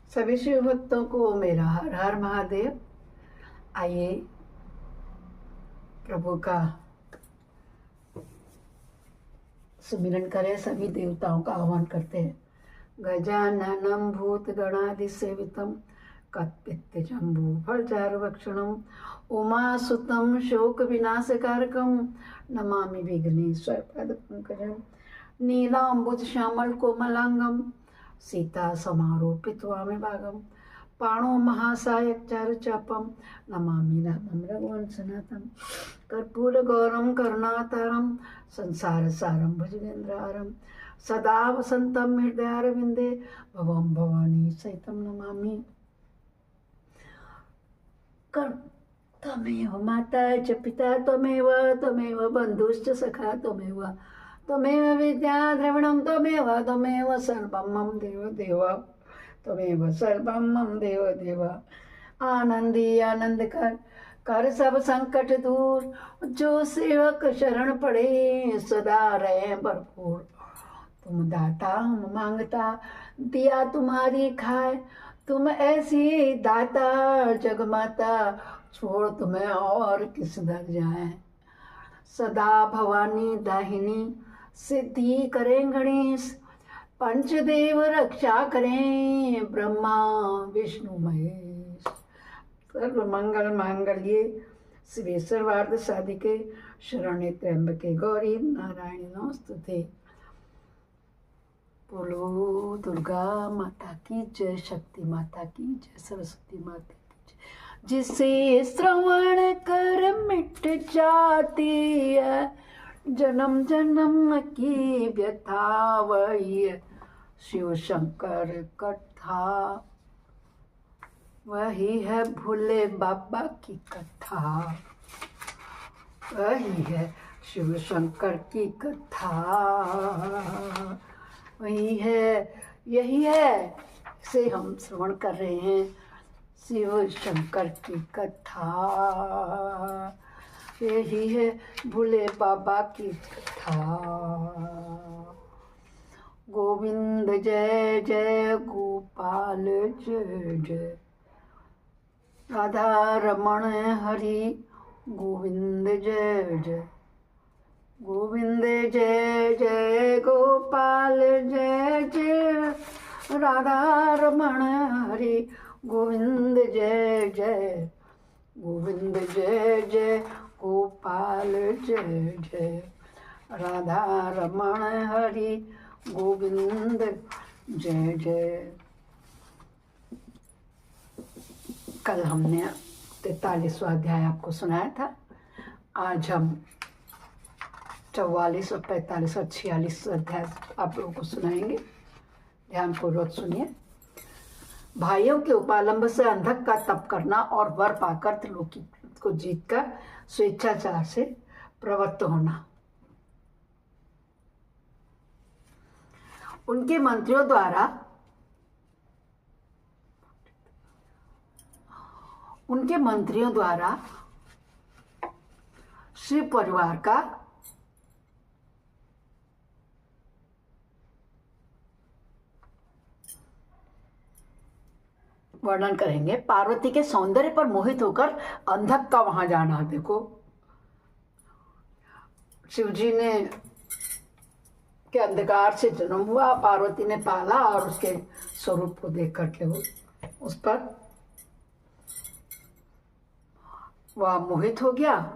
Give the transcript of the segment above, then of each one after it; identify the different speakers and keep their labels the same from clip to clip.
Speaker 1: सभी शिव भक्तों को मेरा हर हर महादेव। आइए प्रभु का सुमिरन करें। सभी देवताओं का आह्वान करते हैं। गजाननं भूतगणाधिसेवितं कत्पित्तजम्बू फलचारुभक्षणं उमासुतं शोकविनाशकारकं नमामि विघ्नेश्वरपादपङ्कजं नीलाम्बुजश्यामलकोमलाङ्गं सीतासमारोपित्वामिभागं पाणो महासायकचारुचापं नमामि रामं रघुवंशनाथं कर्पूरगौरं करुणावतारं संसारसारं भुजगेन्द्रहारं सदा वसन्तं हृदयारविन्दे भवं भवानी सहितं नमामि। त्वमेव माता च पिता त्वमेव बन्धुश्च सखा त्वमेव विद्या द्रविणं त्वमेव सर्वं मम देव त्वमेव सर्वं मम देव। आनंदी आनंद कर सब संकट दूर, जो सेवक शरण पड़े सदा रहे भरपूर। तुम दाता हम मांगता, दिया तुम्हारी खाए, तुम ऐसी दाता जगमाता, छोड़ तुम्हें और किस दर जाए। सदा भवानी दाहिनी सिद्धि करें गणेश, पंचदेव रक्षा करें ब्रह्मा विष्णु महेश। सर्व मंगल मांगल्ये शिवे सर्वार्थ साधिके शरण्ये त्र्यंबके गौरी नारायणी नमोस्तुते। बोलो दुर्गा माता की जय, शक्ति माता की जय, सरस्वती माता की जय। जिसे श्रवण कर मिट जाती है जन्म जन्म की व्यथा, वही है शिव शंकर कथा, वही है भोले बाबा की कथा, वही है शिव शंकर की कथा, वही है, यही है से हम श्रवण कर रहे हैं शिव शंकर की कथा, यही है भोले बाबा की कथा। गोविंद जय जय गोपाल जय जय, राधा रमण हरि गोविंद जय जय, गोविंद जय जय गोपाल जय जय, राधा रमण हरि गोविंद जय जय, गोविंद जय जय गोपाल जय जय, राधा रमण हरि गोविंद जय जय। कल हमने 43वां अध्याय आपको सुनाया था। आज हम 44 और 45 और 46 अध्याय आप लोगों को सुनाएंगे। ध्यानपूर्वक सुनिए। भाइयों के उपालंब से अंधक का तप करना और वर पाकर त्रिलोकी को जीतकर स्वेच्छाचार से प्रवृत्त होना। उनके मंत्रियों द्वारा शिव परिवार का वर्णन करेंगे। पार्वती के सौंदर्य पर मोहित होकर अंधक का वहां जाना। देखो, शिवजी ने के अंधकार से जन्म हुआ, पार्वती ने पाला और उसके स्वरूप को देख करके वो उस पर वह मोहित हो गया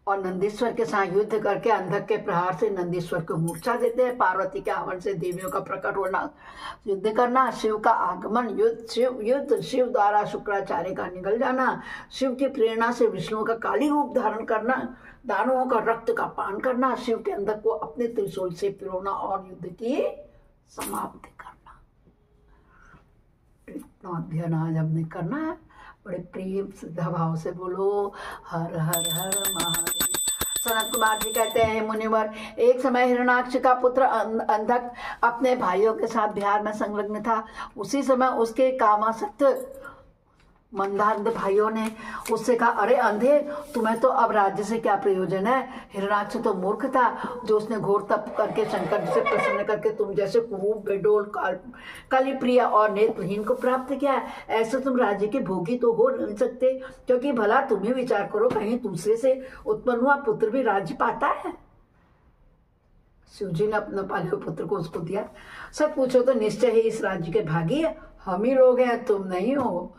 Speaker 1: और नंदीश्वर के साथ युद्ध करके अंधक के प्रहार से नंदीश्वर को मूर्छा देते हैं। पार्वती के आवन से देवियों का प्रकट होना, युद्ध करना, शिव का आगमन, युद्ध शिव द्वारा शुक्राचार्य का निगल जाना, शिव की प्रेरणा से विष्णु का काली रूप धारण करना, दानवों का रक्त का पान करना, शिव के अंधक को अपने त्रिशूल से पिरोना और युद्ध की समाप्ति करना। इतना अध्ययन आज हमने करना है। बड़े प्रेम श्रद्धा भाव से बोलो हर हर हर महादेव। सनत कुमार जी कहते हैं, मुनिवर, एक समय हिरणाक्ष का पुत्र अंधक अपने भाइयों के साथ बिहार में संलग्न था। उसी समय उसके कामासक्त मंदांध भाइयों ने उससे कहा, अरे अंधे, तुम्हें तो अब राज्य से क्या प्रयोजन है? हिरणाक्ष तो मूर्ख था जो उसने घोर तप करके शंकर जी से प्रसन्न करके तुम जैसे कुरूप, बेडोल, काली प्रिया और नेत्रहीन को प्राप्त किया है। ऐसे तुम राज्य के भोगी तो हो नहीं सकते, क्योंकि भला तुम ही विचार करो, कहीं दूसरे से उत्पन्न हुआ पुत्र भी राज्य पाता है? शिव जी ने अपने पाले हुए पुत्र को उसको दिया। सच पूछो तो निश्चय ही इस राज्य के भागी है हम ही लोग हैं, तुम नहीं हो।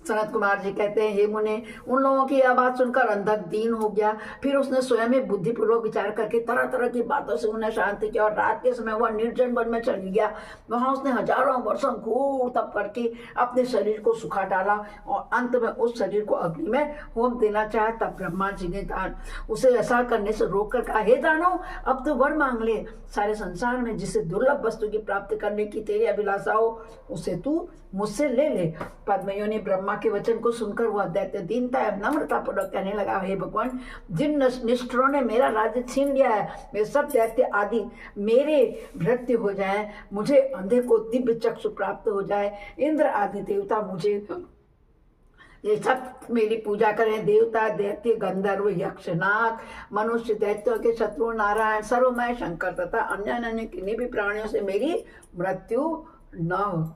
Speaker 1: सनत कुमार जी कहते हैं, हे मुने, उन लोगों की यह बात सुनकर अंधक दीन हो गया। फिर उसने स्वयं में बुद्धिपूर्वक विचार करके तरह तरह की बातों से उन्हें शांति किया और रात के समय वह निर्जन वन में चली गया। वहां उसने हजारों वर्षों घोर तप करके अपने शरीर को सुखा डाला और अंत में उस शरीर को अग्नि में होम देना चाहा। तब ब्रह्मा जी ने उसे ऐसा करने से रोक कर कहा, हे दानव, अब तो वर मांग ले। सारे संसार में जिसे दुर्लभ वस्तु की प्राप्ति करने की तेरी अभिलाषा हो, उसे तू मुझसे ले ले। पद्मयोनि ब्रह्मा के वचन को सुनकर वह दैत्य दीनता एवं नम्रता पूर्वक कहने लगा, हे भगवान, जिन निष्ठुरों ने मेरा राज्य छीन लिया है, वे सब दैत्य आदि मेरे भृत्य हो जाए, मुझे अंधे को दिव्य चक्षु प्राप्त हो जाए, इंद्र आदि देवता मुझे ये सब मेरी पूजा करें, देवता, दैत्य, गंधर्व, यक्ष, नाग, मनुष्य, दैत्यों के शत्रु, नारायण, सर्वमय शंकर तथा अन्य किन्हीं भी प्राणियों से मेरी मृत्यु न हो।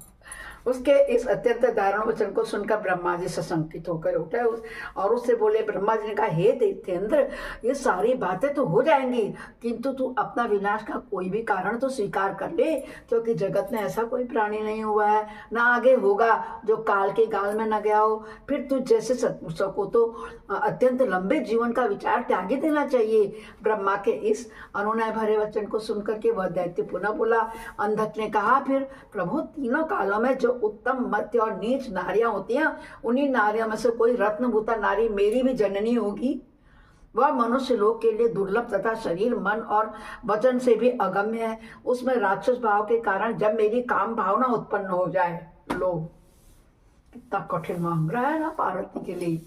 Speaker 1: उसके इस अत्यंत दारुण वचन को सुनकर ब्रह्मा जी सशंकित होकर उठे और उससे बोले। ब्रह्मा जी ने कहा, हे दैत्येंद्र, ये सारी बातें तो हो जाएंगी, किंतु तू अपना विनाश का कोई भी कारण तो स्वीकार कर ले, क्योंकि जगत में ऐसा कोई प्राणी नहीं हुआ है, न आगे होगा, जो काल के गाल में न गया हो। फिर तुझ जैसे सत्पुरुषों को तो अत्यंत लंबे जीवन का विचार त्यागी देना चाहिए। ब्रह्मा के इस अनुनय भरे वचन को सुनकर के वह दैत्य पुनः बोला। अंधक ने कहा, फिर प्रभु, तीनों कालों में जो उत्तम, मध्य और नीच नारियां होती हैं, उन्हीं नारियों में से कोई रत्नभूता नारी मेरी भी जननी होगी। वह मनुष्य लोक के लिए दुर्लभ तथा शरीर, मन और वचन से भी अगम्य है। उसमें राक्षस भाव के कारण जब मेरी काम भावना उत्पन्न हो जाए, लो कितना कठिन मांग रहा है ना पार्वती के लिए,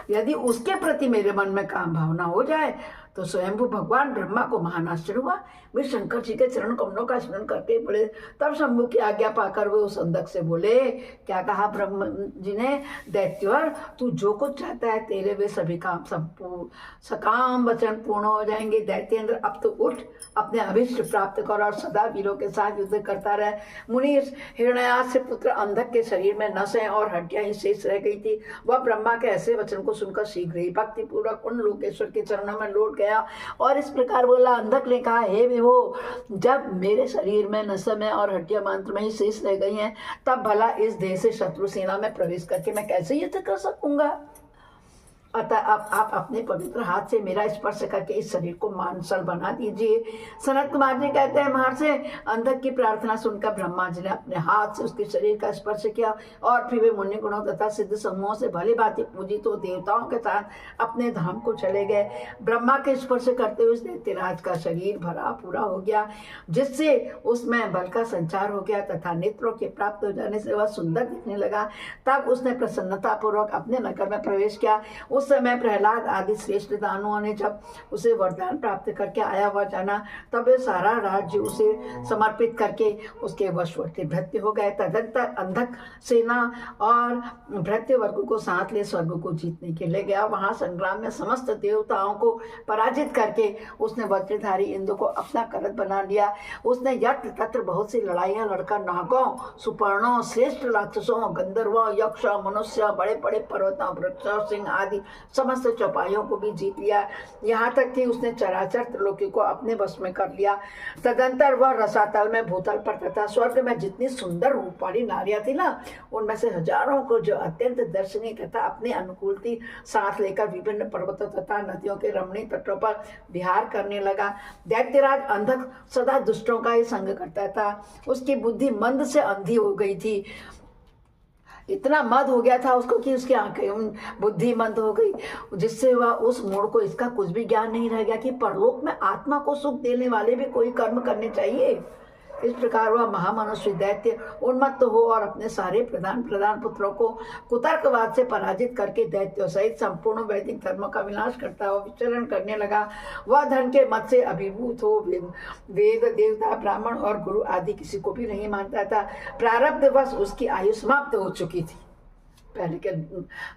Speaker 1: यदि उसके प्रति मेरे मन में काम भावना हो जाए तो स्वयंभू भगवान ब्रह्मा को महान आश्चर्य हुआ। वे शंकर जी के चरण कमलों का स्मरण करके बोले। तब शंभु की आज्ञा पाकर वे उस अंधक से बोले। क्या कहा ब्रह्मा जी ने? दैत्यवर, तू जो कुछ चाहता है, तेरे वे सभी काम सकाम वचन पूर्ण हो जाएंगे। दैत्येंद्र, अब तो उठ, अपने अभिष्ट प्राप्त कर और सदा वीरों के साथ युद्ध करता रहे। मुनि, हिरण्याक्ष पुत्र अंधक के शरीर में नसें और हड्डियां ही शेष रह गई थी। वह ब्रह्मा के ऐसे वचन को सुनकर शीघ्र ही भक्ति पूर्वक उन लोकेश्वर के चरणों में लौट गया और इस प्रकार बोला। अंधक ने कहा, हे विभो, जब मेरे शरीर में नसें और हड्डियां मात्र में ही शेष रह गई हैं, तब भला इस देह से शत्रु सेना में प्रवेश करके मैं कैसे युद्ध कर सकूंगा? अतः अब आप अपने पवित्र हाथ से मेरा स्पर्श करके इस शरीर को मांसल बना दीजिए। सनत कुमार जी कहते हैं, महर्षि, अंधक की प्रार्थना सुनकर ब्रह्मा जी ने अपने हाथ से उसके शरीर का स्पर्श किया और फिर वे मुनि गुणों तथा सिद्ध समूहों से भली भांति पूजित तो देवताओं के साथ अपने धाम को चले गए। ब्रह्मा के स्पर्श करते हुए उस दैत्यराज का शरीर भरा पूरा हो गया, जिससे उसमें बल का संचार हो गया तथा नेत्रों के प्राप्त हो जाने से वह सुंदर दिखने लगा। तब उसने प्रसन्नता पूर्वक अपने नगर में प्रवेश किया। उस समय प्रहलाद आदि श्रेष्ठ दानवों ने जब उसे वरदान प्राप्त करके आया हुआ जाना, तब वे सारा राज्य उसे समर्पित करके उसके वशवर्ती भृत्य हो गए। तदंतर अंधक सेना और भृत्य वर्ग को साथ ले स्वर्ग को जीतने के लिए गया। वहां संग्राम में समस्त देवताओं को पराजित करके उसने वज्रधारी इंद्र को अपना करत बना लिया। उसने यत्र तत्र बहुत सी लड़ाइयां लड़कर नागों, सुपर्णों, श्रेष्ठ राक्षसों, गंधर्वों, यक्ष, मनुष्य, बड़े बड़े पर्वतों, वृक्षों, सिंह आदि समस्त चौपाइयों को भी जीत लिया। यहाँ तक कि उसने चराचर त्रिलोकी को अपने वश में कर लिया। तदंतर वह रसातल में, भूतल पर तथा स्वर्ग में जितनी सुंदर रूप वाली नारियां थी ना, उनमें से हजारों को जो अत्यंत दर्शनीय तथा अपने अनुकूल थी साथ लेकर विभिन्न पर्वतों तथा नदियों के रमणीय तटों पर विहार करने लगा। दैत्यराज अंधक सदा दुष्टों का ही संग करता था। उसकी बुद्धि मंद से अंधी हो गई थी। इतना मद हो गया था उसको कि उसकी आंखें बुद्धि मंद हो गई, जिससे वह उस मोड़ को इसका कुछ भी ज्ञान नहीं रह गया कि परलोक में आत्मा को सुख देने वाले भी कोई कर्म करने चाहिए। इस प्रकार वह महामनुष्य दैत्य उन्मत्त हो और अपने सारे प्रधान पुत्रों को कुतर्कवाद से पराजित करके दैत्यों सहित संपूर्ण वैदिक धर्म का विनाश करता हुआ विचरण करने लगा। वह धन के मत से अभिभूत हो वेद, देवता, ब्राह्मण और गुरु आदि किसी को भी नहीं मानता था। प्रारब्धवश उसकी आयु समाप्त हो चुकी थी। पहले के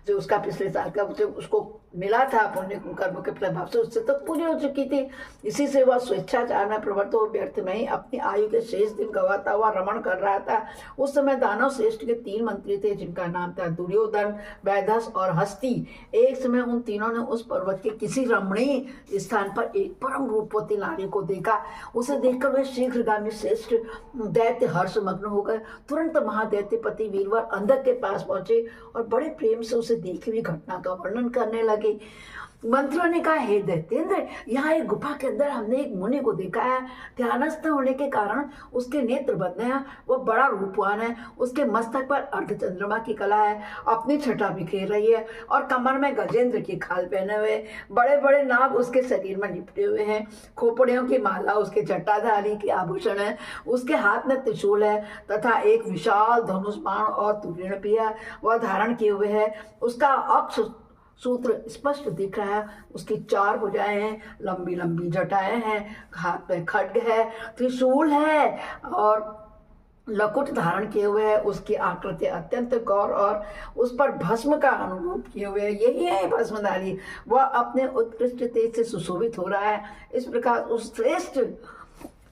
Speaker 1: जो उसका पिछले साल का जो उसको मिला था पुण्य कर्मों के प्रभाव से, उससे तो पूरी हो चुकी थी। इसी से वह स्वेच्छाचार में प्रवृत्त हो व्यर्थ में ही अपनी आयु के शेष दिन गवाता हुआ रमण कर रहा था। उस समय दानव श्रेष्ठ के 3 मंत्री थे जिनका नाम था दुर्योधन, वैधस और हस्ती। एक समय उन तीनों ने उस पर्वत के किसी रमणीय स्थान पर एक परम रूपवती नारी को देखा। उसे देखकर वे शीघ्रगामी श्रेष्ठ दैत्य हर्षमग्न हो गए। तुरंत महादैत्यपति वीरवर अंधक के पास पहुंचे और बड़े प्रेम से उसे देखी हुई घटना का वर्णन करने लगे। मंत्रियों ने कहा, हे दैत्येंद्र, यहाँ एक गुफा के अंदर हमने एक मुनि को देखा है। ध्यानस्थ होने के कारण उसके नेत्र बंद हैं। वह बड़ा रूपवान है। उसके मस्तक पर अर्धचंद्रमा की कला है, अपनी छटा बिखेर रही है और कमर में गजेंद्र की खाल पहने हुए। बड़े बड़े नाग उसके शरीर में लिपटे हुए हैं। खोपड़ियों की माला उसके जटाधारी की आभूषण है। उसके हाथ में त्रिशूल है तथा एक विशाल धनुष बाण और तुरीण भी है, वह धारण किए हुए है। उसका अक्ष सूत्र स्पष्ट दिख रहा है। उसकी 4 भुजाएं हैं, लंबी लंबी जटाएं हैं, हाथ में खड्ग है, त्रिशूल है और लकुट धारण किए हुए है। उसकी आकृति अत्यंत गौर और उस पर भस्म का अनुरूप किए हुए है। यही है भस्मधारी। वह अपने उत्कृष्ट तेज से सुशोभित हो रहा है। इस प्रकार उस श्रेष्ठ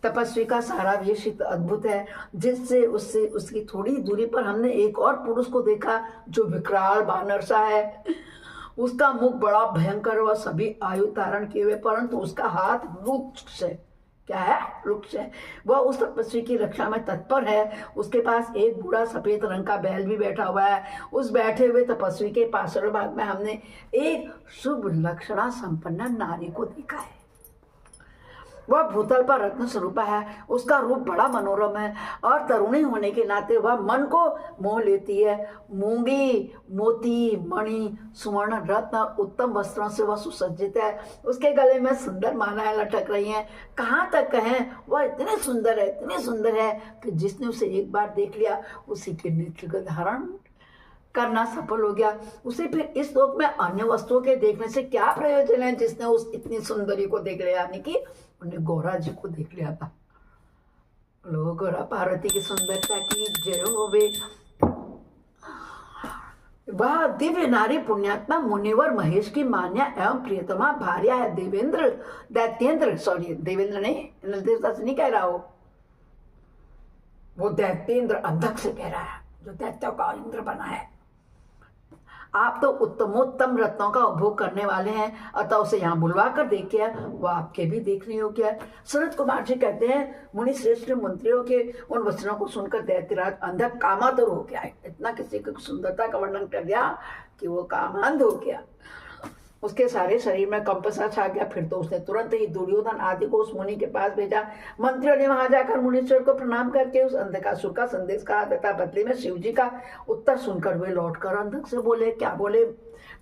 Speaker 1: तपस्वी का सारा वेश अद्भुत है, जिससे उससे उसकी थोड़ी दूरी पर हमने एक और पुरुष को देखा जो विकराल बानर सा है। उसका मुख बड़ा भयंकर, वह सभी आयु धारण किए हुए, परंतु उसका हाथ वृक्ष है। क्या है? वृक्ष है। वह उस तपस्वी की रक्षा में तत्पर है। उसके पास एक बूढ़ा सफेद रंग का बैल भी बैठा हुआ है। उस बैठे हुए तपस्वी के पार्श्व भाग में हमने एक शुभ लक्षणा संपन्न नारी को देखा है। वह भूतल पर रत्न स्वरूपा है। उसका रूप बड़ा मनोरम है और तरुणी होने के नाते वह मन को मोह लेती है। मूंगी, मोती, मणि, सुवर्ण, रत्न, उत्तम वस्त्रों से वह सुसज्जित है। उसके गले में सुंदर मालाएं लटक रही हैं। कहाँ तक कहें, वह इतनी सुंदर है कि जिसने उसे एक बार देख लिया उसी के नेत्र का धारण करना सफल हो गया। उसे फिर इस लोक में अन्य वस्तुओं के देखने से क्या प्रयोजन है। जिसने उस इतनी सुंदरी को देख लिया, यानी कि उन्हें गौरा जी को देख लिया था। लोग गौरा पार्वती की सुंदरता की जय होवे। वह दिव्य नारी पुण्यात्मा मुनिवर महेश की मान्या एवं प्रियतमा भार्या है। देवेंद्र नहीं, निर्देशता से नहीं कह रहा हो, वो दैत्येंद्र अंधक से कह रहा है जो दैत्यों का इंद्र बना है। आप तो उत्तमोत्तम रत्नों का उपभोग करने वाले हैं, अतः उसे यहाँ बुलवा कर देखिए, वो आपके भी देखने योग्य है। शरद कुमार जी कहते हैं, मुनि श्रेष्ठ मंत्रियों के उन वचनों को सुनकर दैत्यराज अंधक कामातुर हो गया है। इतना किसी की सुंदरता का वर्णन कर दिया कि वो कामांध हो गया। उसके सारे शरीर में कंपसा छा गया। फिर तो उसने तुरंत ही दुर्योधन आदि को उस मुनि के पास भेजा। मंत्रियों ने वहां जाकर मुनीश्वर को प्रणाम करके उस अंधकासुर का संदेश कहा तथा बदले में शिव जी का उत्तर सुनकर वे लौटकर अंधक से बोले। क्या बोले?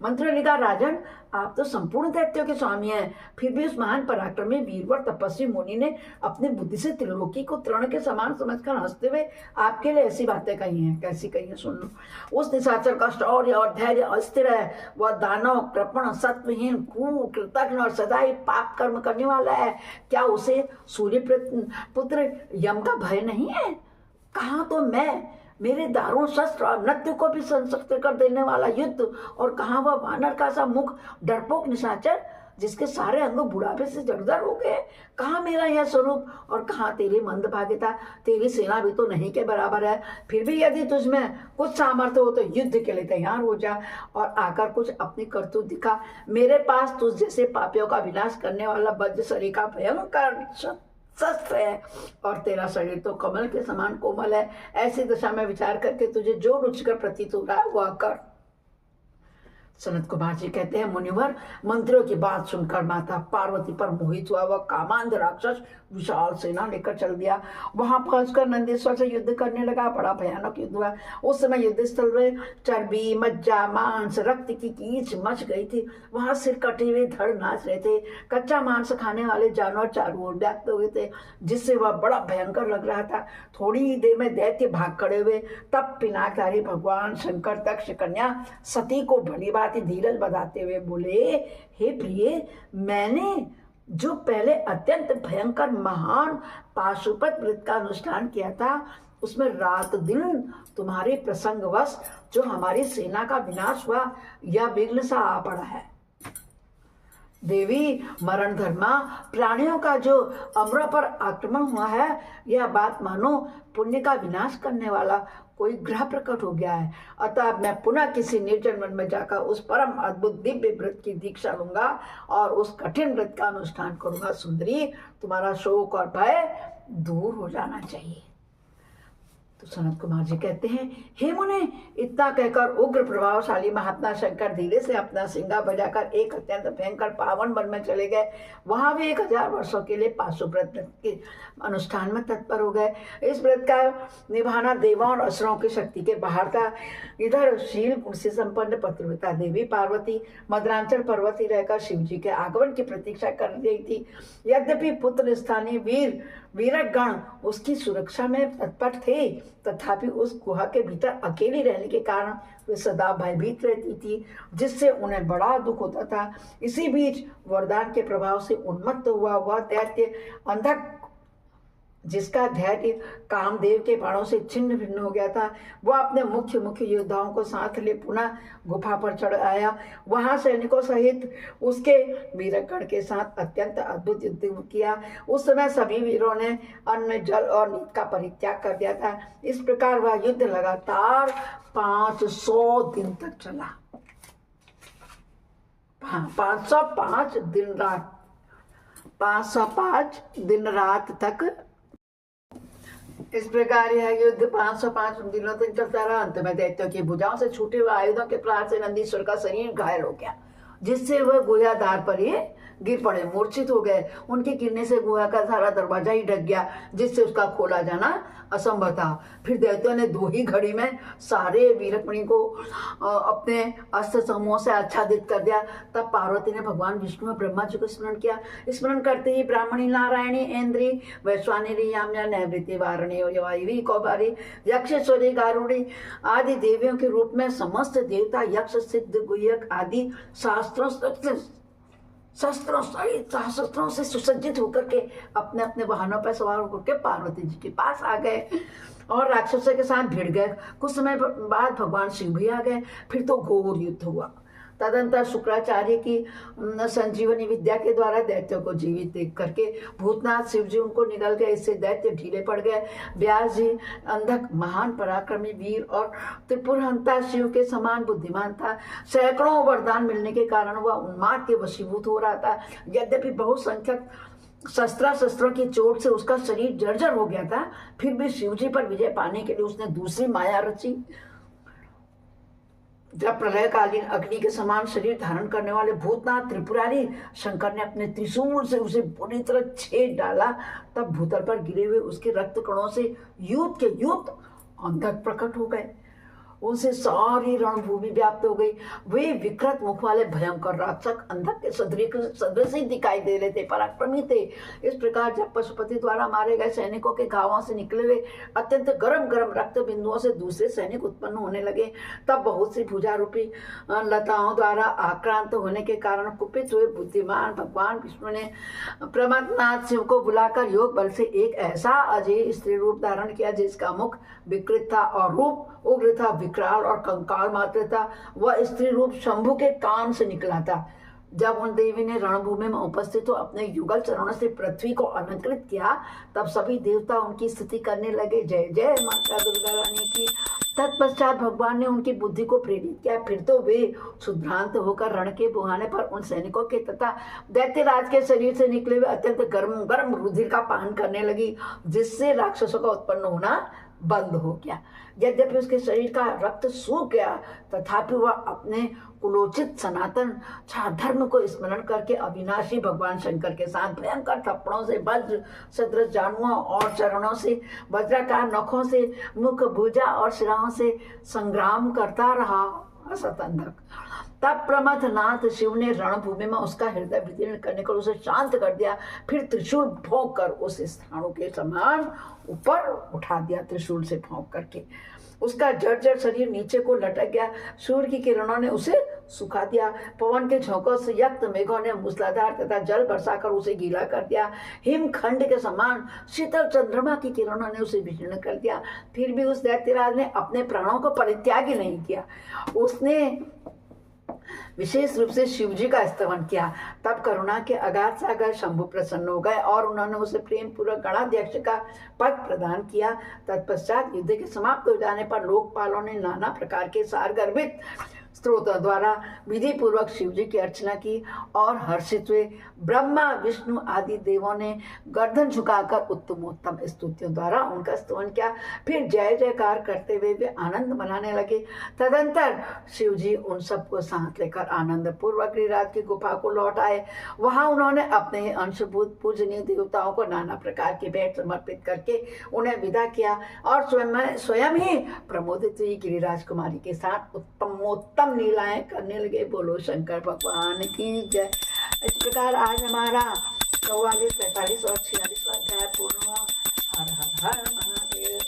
Speaker 1: मंत्रियों ने कहा, राजन, आप तो संपूर्ण दैत्यों के स्वामी हैं, फिर भी उस महान पराक्रमी वीरवर तपस्वी मुनि ने अपनी बुद्धि से त्रिलोकी को तृण के समान समझकर हंसते हुए आपके लिए ऐसी बातें कही हैं। कैसी कही है? सुन लो। उस निशाचर का शौर्य और धैर्य अस्थिर है। वह दानव, कृपण, सत्वहीन, क्रूर, कृतघ्न और सदा ही पाप कर्म करने वाला है। क्या उसे सूर्य पुत्र यम का भय नहीं है? कहाँ तो मैं, मेरे दारुण शस्त्र और नृत्य को भी संसक्त कर देने वाला युद्ध, और कहाँ वह वानर का सा मुख डरपोक निशाचर जिसके सारे अंग बुढ़ापे से जर्जर हो गए। कहाँ मेरा यह स्वरूप और कहाँ तेरी मंदभागिता। तेरी सेना भी तो नहीं के बराबर है। फिर भी यदि तुझमें कुछ सामर्थ्य हो तो युद्ध के लिए तैयार हो जा और आकर कुछ अपनी करतूत दिखा। मेरे पास तुझ जैसे पापियों का विनाश करने वाला वज्रसरी का भयंकर शस्त्र है और तेरा शरीर तो कमल के समान कोमल है। ऐसी दशा में विचार करके तुझे जो रुचिकर प्रतीत हो रहा है वह कर। सनत कुमार जी कहते हैं, मुनिवर, मंत्रियों की बात सुनकर माता पार्वती पर मोहित हुआ। वह कामांध राक्षस विशाल सेना लेकर चल दिया। वहां पहुंचकर नंदीश्वर से युद्ध करने लगा। बड़ा भयानक युद्ध हुआ। उस समय युद्ध स्थल में चर्बी, मज्जा, मांस, रक्त की कीच मच गई थी। वहां सिर कटे हुए धड़ नाच रहे थे। कच्चा मांस खाने वाले जानवर चारों ओर व्याप्त हुए थे, जिससे वह बड़ा भयंकर लग रहा था। थोड़ी ही देर में दैत्य भाग खड़े हुए। तब पिनाकधारी भगवान शंकर दक्ष कन्या सती को भली बात धीरज बधाते हुए बोले, हे प्रिय, मैंने जो पहले अत्यंत भयंकर महान पाशुपत व्रत का अनुष्ठान किया था, उसमें रात दिन तुम्हारे प्रसंगवश जो हमारी सेना का विनाश हुआ, यह विघ्न सा आ पड़ा है। देवी, मरण धर्मा प्राणियों का जो अमरों पर आक्रमण हुआ है, यह बात मानो पुण्य का विनाश करने वाला कोई ग्रह प्रकट हो गया है। अतः मैं पुनः किसी निर्जन वन में जाकर उस परम अद्भुत दिव्य व्रत की दीक्षा लूंगा और उस कठिन व्रत का अनुष्ठान करूंगा। सुंदरी, तुम्हारा शोक और भय दूर हो जाना चाहिए। तो सनत कुमार जी कहते हैं, हे मुने, इतना कहकर उग्र प्रभावशाली महात्मा शंकर धीरे से अपना सिंगा बजाकर एक अत्यंत भयंकर पावन वन में चले गए। वहां भी 1000 वर्षों के लिए पाशुव्रत के अनुष्ठान में तत्पर हो गए। इस व्रत का निभाना देवों और असुरों की शक्ति के बाहर था। इधर शील गुण से संपन्न पतिव्रता देवी पार्वती मद्रांचल पर्वती रहकर शिव जी के आगमन की प्रतीक्षा कर रही थी। यद्यपि पुत्र स्थानीय वीरगण उसकी सुरक्षा में तत्पर थे, तथापि उस गुहा के भीतर अकेली रहने के कारण वे सदा भयभीत रहती थी, जिससे उन्हें बड़ा दुख होता था। इसी बीच वरदान के प्रभाव से उन्मत्त हुआ वह दैत्य अंधक, जिसका धैर्य कामदेव के बाणों से छिन्न भिन्न हो गया था, वह अपने मुख्य योद्धाओं को साथ ले पुनः गुफा पर चढ़ आया। वहां सैनिकों सहित उसके वीरगण के साथ अत्यंत अद्भुत युद्ध किया। उस समय सभी वीरों ने अन्न, जल और नींद का परित्याग कर दिया था। इस प्रकार वह युद्ध लगातार 500 दिन तक चला। 505 दिन रात तक इस प्रकार यह युद्ध 505 दिनों तक चलता रहा। अंत में दैत्यों की भुजाओं से छूटे हुए आयुधों के प्रहार से नंदीश्वर का शरीर घायल हो गया, जिससे वह गुहाद्वार पर ही गिर पड़े, मूर्छित हो गए। उनके गिरने से गुहा का सारा दरवाजा ही ढक गया, जिससे उसका खोला जाना असंभव था। फिर दैत्यों ने 2 ही घड़ी में सारे वीरकमणि को अपने अस्त्र समूहों से आच्छादित कर दिया। तब पार्वती ने भगवान विष्णु और ब्रह्मा जी को स्मरण किया। स्मरण करते ही ब्राह्मणी, नारायणी, इंद्री, वैश्वानिरी, याम्या, नैवृत्ति, वारणी, वायवी, कौमारी, यक्षेश्वरी, गारुड़ी आदि देवियों के रूप में समस्त देवता, यक्ष, सिद्ध, गुह्यक आदि शस्त्रों सहित सहस्त्रों से सुसज्जित होकर के अपने अपने वाहनों पर सवार होकर के पार्वती जी के पास आ गए और राक्षसों के साथ भिड़ गए। कुछ समय बाद भगवान शिव भी आ गए। फिर तो घोर युद्ध हुआ। तदंतर शुक्राचार्य की संजीवनी विद्या के द्वारा दैत्यों को जीवित देख करके भूतनाथ शिव जी उनको निगल गए। इससे दैत्य ढीले पड़ गए। व्यास जी अंधक, महान पराक्रमी वीर और त्रिपुरहंता शिव के समान बुद्धिमान था। सैकड़ों वरदान मिलने के कारण वह उन्माद के वशीभूत हो रहा था। यद्यपि बहुसंख्यक शस्त्रों की चोट से उसका शरीर जर्जर हो गया था, फिर भी शिव जी पर विजय पाने के लिए उसने दूसरी माया रची। जब प्रलयकालीन अग्नि के समान शरीर धारण करने वाले भूतनाथ त्रिपुरारी शंकर ने अपने त्रिशूल से उसे पूरी तरह छेद डाला, तब भूतल पर गिरे हुए उसके रक्त कणों से युद्ध के युद्ध अंधक प्रकट हो गए। उनसे सारी रणभूमि व्याप्त हो गई। वे विकृत मुख वाले भयंकर राक्षस अंधक के सदृश ही दिखाई दे रहे थे, पराक्रमी थे। इस प्रकार जब पशुपति द्वारा मारे गए सैनिकों के घावों से निकले हुए अत्यंत गरम गरम रक्त बिंदुओं से दूसरे सैनिक उत्पन्न होने लगे, तब बहुत सी भुजा रूपी लताओं द्वारा आक्रांत होने के कारण कुपित हुए बुद्धिमान भगवान विष्णु ने प्रमथनाथ शिव को बुलाकर योग बल से एक ऐसा अजय स्त्री रूप धारण किया, जिसका मुख विकृत था और रूप उग्र था, विकराल और कंकाल मात्र था। वह स्त्री रूप शंभु के कान से निकला था। जब उन देवी ने रणभूमि में उपस्थित हो अपने युगल चरणों से पृथ्वी को अलंकृत किया, तब सभी देवता उनकी स्तुति करने लगे, जय जय माता दुर्गा रानी की। तत्पश्चात भगवान ने उनकी बुद्धि को प्रेरित किया। फिर तो वे शुद्भ्रांत होकर रण के बुहाने पर उन सैनिकों के तथा दैत्यराज के शरीर से निकले हुए अत्यंत गर्म गर्म रुधिर का पान करने लगी, जिससे राक्षसों का उत्पन्न होना बंद हो गया। यद्यपि उसके शरीर का रक्त सूख गया, तथापि वह अपने कुलोचित सनातन धर्म को स्मरण करके अविनाशी भगवान शंकर के साथ भयंकर थप्पड़ों से, वज्र सदृश जानुओं और चरणों से, वज्राकार नखों से, मुख, भुजा और शिराओं से संग्राम करता रहा असतंधक। तब प्रमथनाथ शिव ने रणभूमि में उसका हृदय विदीर्ण करने कर उसे शांत कर दिया। फिर त्रिशूल भोंक कर उस स्थानों के समान ऊपर उठा दिया। त्रिशूल से भोंक करके उसका जर्जर शरीर नीचे को लटक गया। सूर्य की किरणों ने उसे सुखा दिया। पवन के झोंकों से युक्त मेघों ने मूसलाधार तथा जल बरसाकर उसे गीला कर दिया। हिमखंड के समान शीतल चंद्रमा की किरणों ने उसे विकीर्ण कर दिया। फिर भी उस दैत्यराज ने अपने प्राणों को परित्याग ही नहीं किया। उसने विशेष रूप से शिव जी का स्तवन किया। तब करुणा के अगाध सागर शंभु प्रसन्न हो गए और उन्होंने उसे प्रेम पूर्वक गणाध्यक्ष का पद प्रदान किया। तत्पश्चात युद्ध के समाप्त हो जाने पर लोकपालों ने नाना प्रकार के सार गर्भित स्त्रोतों द्वारा विधि पूर्वक शिव जी की अर्चना की और हर्षित हुए। ब्रह्मा विष्णु आदि देवों ने गर्दन झुकाकर उत्तमोत्तम स्तुतियों द्वारा उनका स्तवन किया। फिर जय जयकार करते हुए वे आनंद मनाने लगे। तदंतर शिव जी उन सबको साथ लेकर आनंद पूर्वक गिरिराज की गुफा को लौट आए। वहां उन्होंने अपने अंशभूत पूजनीय देवताओं को नाना प्रकार की भेंट समर्पित करके उन्हें विदा किया और स्वयं ही प्रमोदित हुई गिरिराज कुमारी के साथ उत्तमोत्तम लीलाएं करने लगे। बोलो शंकर भगवान की जय। इस प्रकार आज हमारा 44, 45 और 46वां अध्याय पूर्ण हुआ। हर हर हर महादेव।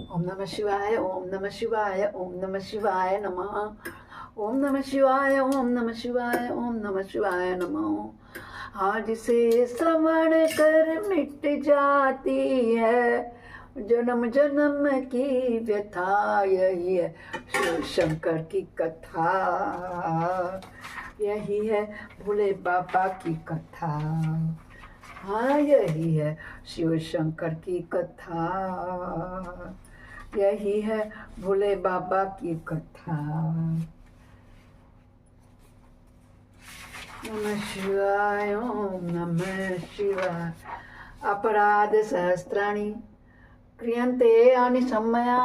Speaker 1: ओम नमः शिवाय, ओम नमः शिवाय, ओम नमः शिवाय नमः। ओम नमः शिवाय, ओम नमः शिवाय, ओम नमः शिवाय नमः। आज से श्रवण कर मिट जाती है जन्म जन्म की व्यथा। यही है शिव शंकर की कथा, यही है भोले बाबा की कथा। हाँ, यही है शिव शंकर की कथा, यही है भोले बाबा की कथा। नमः शिवाय, ओम नमः शिवाय। अपराध सहस्राणि क्रियन्ते अनिशम्मया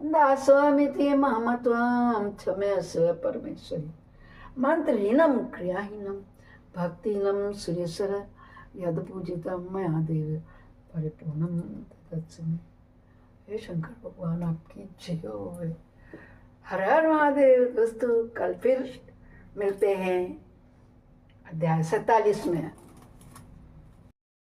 Speaker 1: दासमिति मम त्वं क्षमस्व परमेश्वरी। मंत्रहीनं क्रियाहीनं भक्तिहीनं सुरेश्वर यद पूजितं मया देव परिपूर्णं तत्समय। हे शंकर भगवान, आपकी जय हो। हर हर महादेव। दोस्तों, कल फिर मिलते हैं अध्याय 47 में।